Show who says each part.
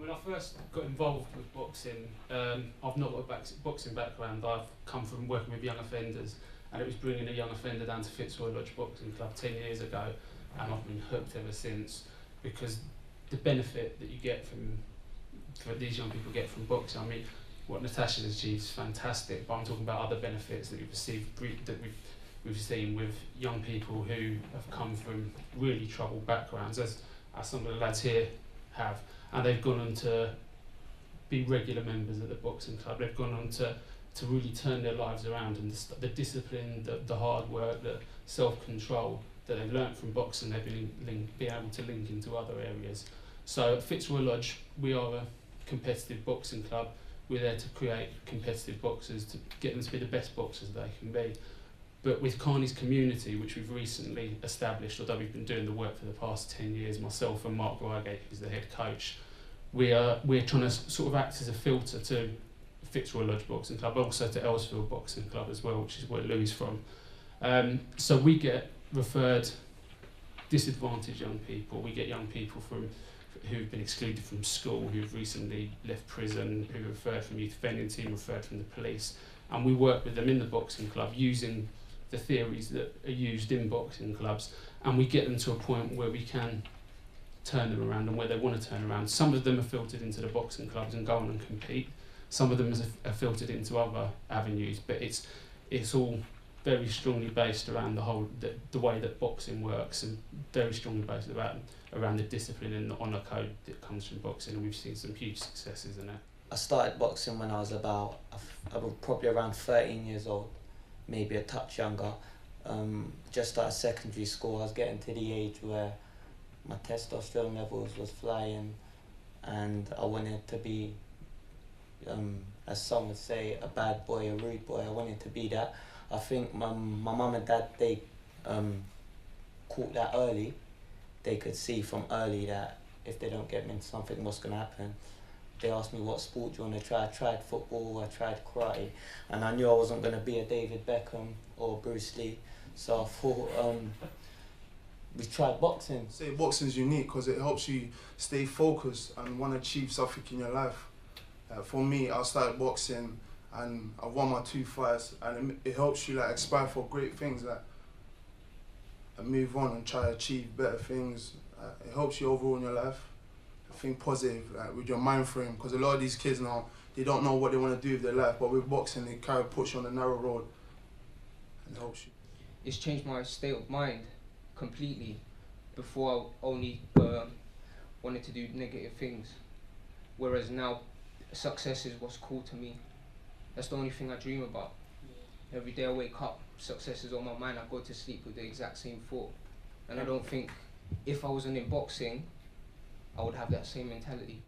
Speaker 1: When I first got involved with boxing, I've not got a boxing background. I've come from working with young offenders, and it was bringing a young offender down to Fitzroy Lodge Boxing Club 10 years ago, and I've been hooked ever since, because the benefit that you get for these young people get from boxing, I mean, what Natasha has achieved is fantastic, but I'm talking about other benefits that we've received, that we've seen with young people who have come from really troubled backgrounds, as some of the lads here have, and they've gone on to be regular members of the boxing club. They've gone on to really turn their lives around, and the discipline, the hard work, the self-control that they've learnt from boxing, they've been able to link into other areas. So at Fitzroy Lodge, we are a competitive boxing club. We're there to create competitive boxers, to get them to be the best boxers they can be. But with Carney's community, which we've recently established, although we've been doing the work for the past 10 years, myself and Mark Riot, who's the head coach, we're trying to sort of act as a filter to Fitzroy Lodge Boxing Club, also to Earlsfield Boxing Club as well, which is where Louis is from. So we get referred disadvantaged young people. We get young people who've been excluded from school, who've recently left prison, who are referred from youth offending team, referred from the police, and we work with them in the boxing club using the theories that are used in boxing clubs, and we get them to a point where we can turn them around and where they want to turn around. Some of them are filtered into the boxing clubs and go on and compete. Some of them are filtered into other avenues, but it's all very strongly based around the way that boxing works, and very strongly based around the discipline and the honour code that comes from boxing, and we've seen some huge successes in it.
Speaker 2: I started boxing when I was probably around 13 years old, maybe a touch younger. Just out of secondary school, I was getting to the age where my testosterone levels was flying, and I wanted to be, as some would say, a bad boy, a rude boy. I wanted to be that. I think my mum and dad, they caught that early. They could see from early that if they don't get me into something, what's going to happen. They asked me, what sport do you want to try? I tried football, I tried karate, and I knew I wasn't going to be a David Beckham or Bruce Lee, so I thought we tried boxing.
Speaker 3: I say boxing's unique because it helps you stay focused and want to achieve something in your life. For me, I started boxing and I won my 2 fights, and it helps you like aspire for great things, like and move on and try to achieve better things. It helps you overall in your life. Think positive, like with your mind frame, because a lot of these kids now, they don't know what they want to do with their life, but with boxing they kind of push you on a narrow road and helps you.
Speaker 4: It's changed my state of mind completely. Before I only wanted to do negative things, whereas now success is what's cool to me. That's the only thing I dream about. Every day I wake up, success is on my mind. I go to sleep with the exact same thought, and I don't think if I wasn't in boxing I would have that same mentality.